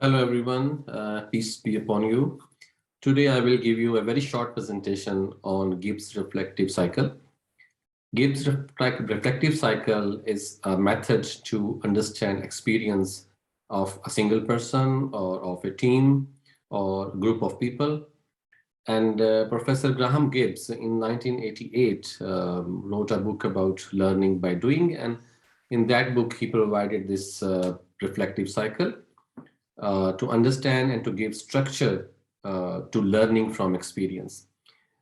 Hello everyone, peace be upon you. Today I will give you a very short presentation on Gibbs Reflective Cycle. Gibbs Reflective Cycle is a method to understand experience of a single person or of a team or group of people. And Professor Graham Gibbs in 1988 wrote a book about learning by doing, and in that book he provided this reflective cycle to understand and to give structure to learning from experience.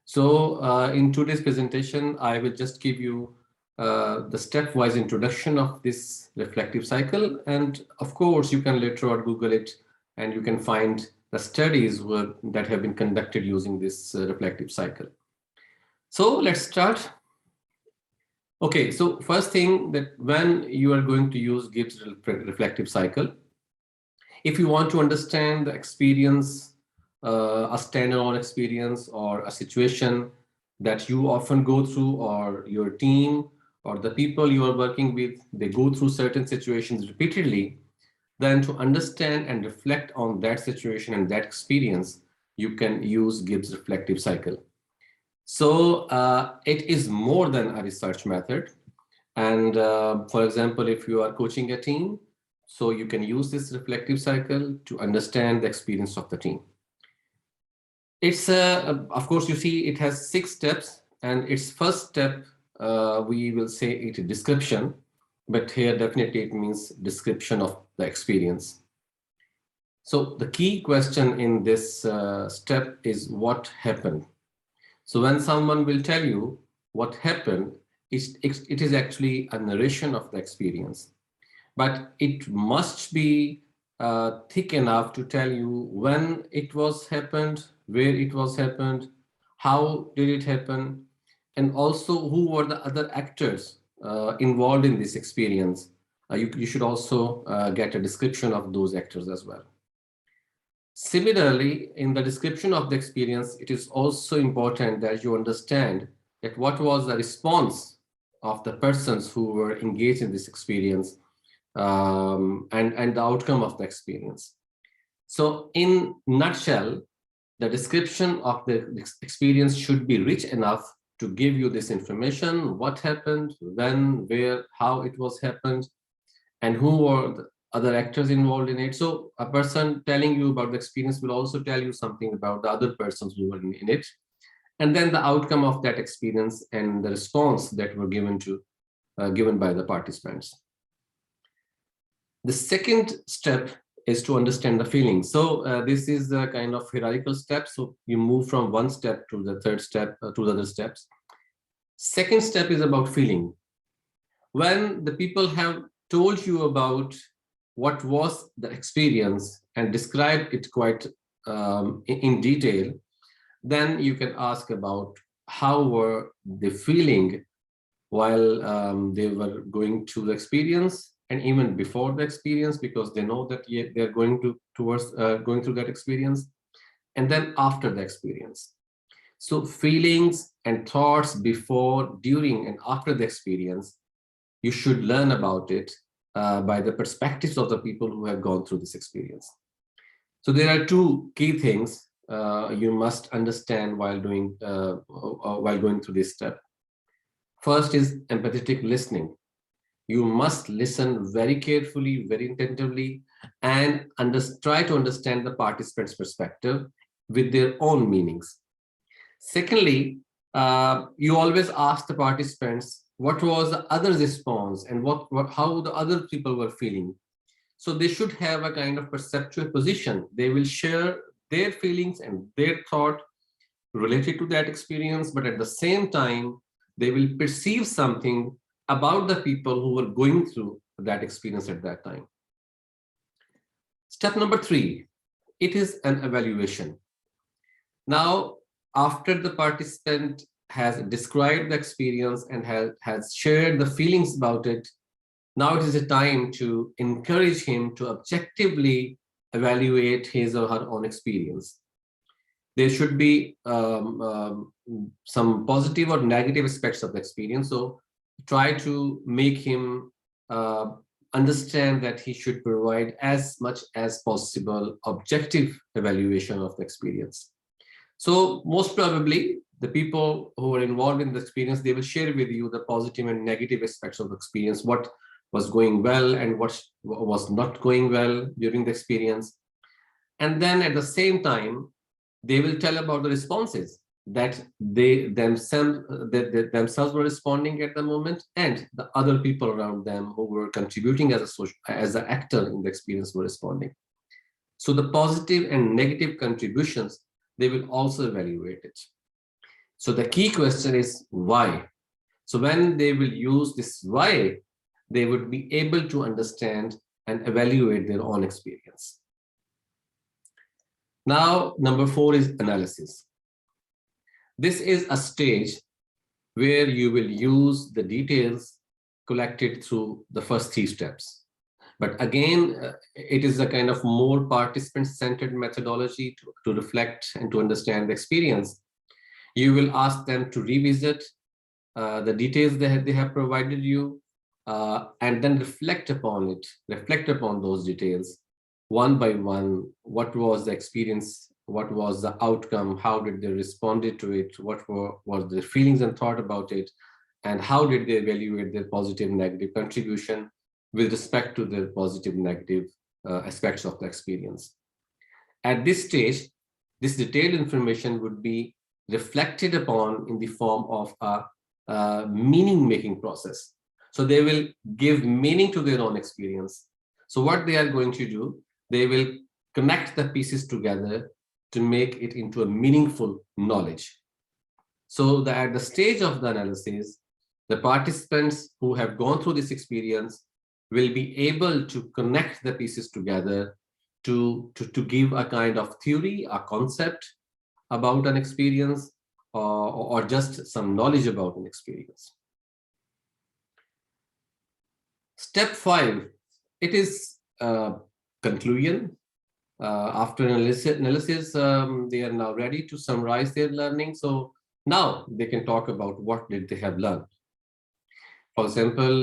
So in today's presentation, I will just give you the stepwise introduction of this reflective cycle. And of course, you can later on Google it and you can find the studies that have been conducted using this reflective cycle. So let's start. Okay, so first thing that when you are going to use Gibbs reflective cycle, if you want to understand the experience, a standalone experience or a situation that you often go through, or your team or the people you are working with, they go through certain situations repeatedly, then to understand and reflect on that situation and that experience, you can use Gibbs reflective cycle. So it is more than a research method. And for example, if you are coaching a team, so you can use this reflective cycle to understand the experience of the team. It's of course, you see it has 6 steps, and its first step, we will say it is description, but here definitely it means description of the experience. So the key question in this step is what happened. So when someone will tell you what happened, it is actually a narration of the experience. But it must be thick enough to tell you when it was happened, where it was happened, how did it happen, and also who were the other actors involved in this experience. You should also get a description of those actors as well. Similarly, in the description of the experience, it is also important that you understand that what was the response of the persons who were engaged in this experience, and the outcome of the experience. So in nutshell, the description of the experience should be rich enough to give you this information: what happened, when, where, how it was happened, and who were the other actors involved in it. So a person telling you about the experience will also tell you something about the other persons who were in it, and then the outcome of that experience and the response that were given by the participants. The second step is to understand the feelings. So this is a kind of hierarchical step. So you move from one step to the third step, to the other steps. Second step is about feeling. When the people have told you about what was the experience and described it quite in detail, then you can ask about how were they feeling while they were going through the experience, and even before the experience, because they know that they're going towards going through that experience, and then after the experience. So feelings and thoughts before, during, and after the experience, you should learn about it by the perspectives of the people who have gone through this experience. So there are 2 key things you must understand while going through this step. First is empathetic listening. You must listen very carefully, very attentively, and try to understand the participants' perspective with their own meanings. Secondly, you always ask the participants what was the other response and how the other people were feeling. So they should have a kind of perceptual position. They will share their feelings and their thought related to that experience, but at the same time, they will perceive something about the people who were going through that experience at that time. Step number 3, it is an evaluation. Now, after the participant has described the experience and has shared the feelings about it, now it is a time to encourage him to objectively evaluate his or her own experience. There should be some positive or negative aspects of the experience. So try to make him understand that he should provide as much as possible objective evaluation of the experience. So most probably the people who are involved in the experience, they will share with you the positive and negative aspects of the experience, what was going well and what was not going well during the experience. And then at the same time, they will tell about the responses that they themselves were responding at the moment, and the other people around them who were contributing as an actor in the experience were responding. So the positive and negative contributions, they will also evaluate it. So the key question is why. So when they will use this why, they would be able to understand and evaluate their own experience. Now, number 4 is analysis. This is a stage where you will use the details collected through the first 3 steps. But again, it is a kind of more participant-centered methodology to reflect and to understand the experience. You will ask them to revisit the details they have provided you, and then reflect upon those details one by one. What was the experience? What was the outcome? How did they respond to it? What was their feelings and thought about it? And how did they evaluate their positive and negative contribution with respect to their positive and negative aspects of the experience? At this stage, this detailed information would be reflected upon in the form of a meaning-making process. So they will give meaning to their own experience. So what they are going to do, they will connect the pieces together to make it into a meaningful knowledge. So that at the stage of the analysis, the participants who have gone through this experience will be able to connect the pieces together to give a kind of theory, a concept about an experience, or just some knowledge about an experience. Step 5, it is conclusion. After analysis, they are now ready to summarize their learning. So now they can talk about what did they have learned. For example,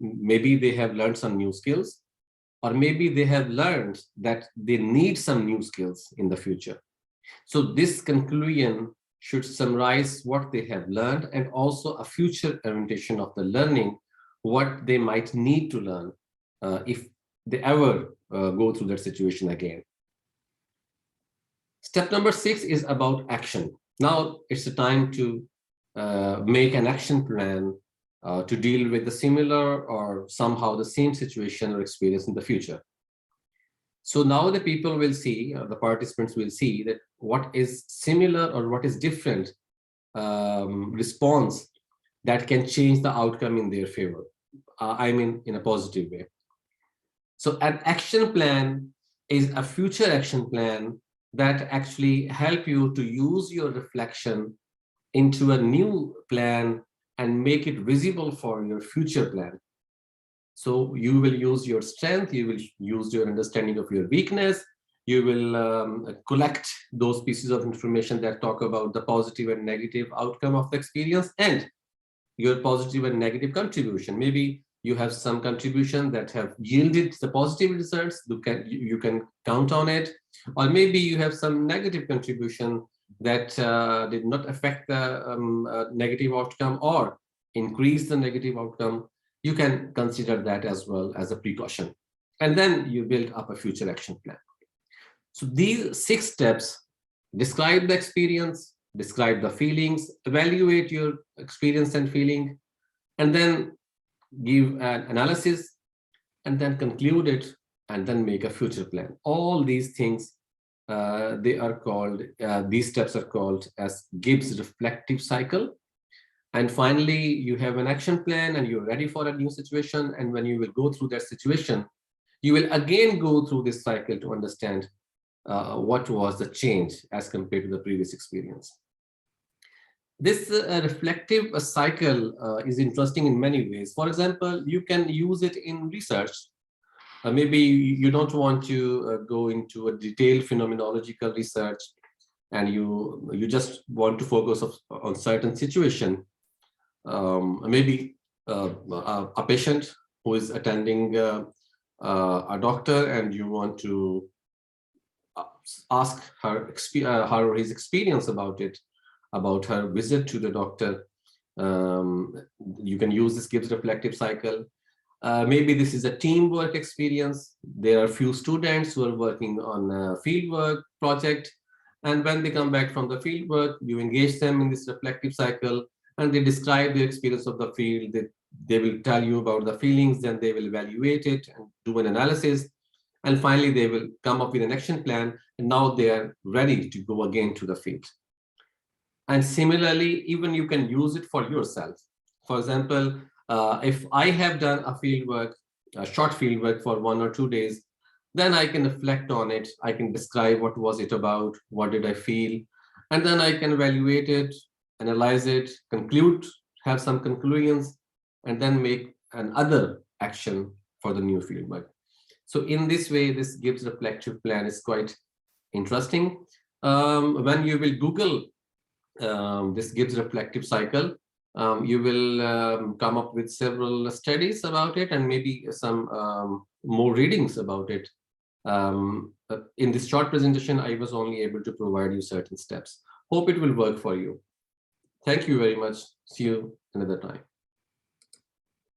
maybe they have learned some new skills, or maybe they have learned that they need some new skills in the future. So this conclusion should summarize what they have learned and also a future orientation of the learning, what they might need to learn if they ever go through that situation again. Step number 6 is about action. Now it's the time to make an action plan to deal with the similar or somehow the same situation or experience in the future. So now the people will see, the participants will see that what is similar or what is different response that can change the outcome in their favor. I mean, in a positive way. So an action plan is a future action plan that actually help you to use your reflection into a new plan and make it visible for your future plan. So you will use your strength, you will use your understanding of your weakness, you will collect those pieces of information that talk about the positive and negative outcome of the experience and your positive and negative contribution. Maybe you have some contribution that have yielded the positive results, you can count on it, or maybe you have some negative contribution that did not affect the negative outcome or increase the negative outcome. You can consider that as well as a precaution. And then you build up a future action plan. So these 6 steps: describe the experience, describe the feelings, evaluate your experience and feeling, and then give an analysis, and then conclude it, and then make a future plan. All these things, they are called, these steps are called as Gibbs Reflective Cycle. And finally, you have an action plan and you're ready for a new situation. And when you will go through that situation, you will again go through this cycle to understand what was the change as compared to the previous experience. This reflective cycle is interesting in many ways. For example, you can use it in research. Maybe you don't want to go into a detailed phenomenological research, and you just want to focus on certain situation. Maybe a patient who is attending a doctor, and you want to ask her her or his experience about it, about her visit to the doctor. You can use this Gibbs reflective cycle. Maybe this is a teamwork experience. There are few students who are working on a fieldwork project, and when they come back from the fieldwork, you engage them in this reflective cycle, and they describe their experience of the field. They will tell you about the feelings, then they will evaluate it and do an analysis, and finally they will come up with an action plan, and now they are ready to go again to the field. And similarly, even you can use it for yourself. For example, if I have done a fieldwork, a short fieldwork for 1 or 2 days, then I can reflect on it. I can describe what was it about, what did I feel, and then I can evaluate it, analyze it, conclude, have some conclusions, and then make another action for the new fieldwork. So in this way, this Gibbs reflective plan is quite interesting. When you will Google this Gibbs reflective cycle, you will come up with several studies about it, and maybe some more readings about it. In this short presentation, I was only able to provide you certain steps. Hope it will work for you. Thank you very much. See you another time.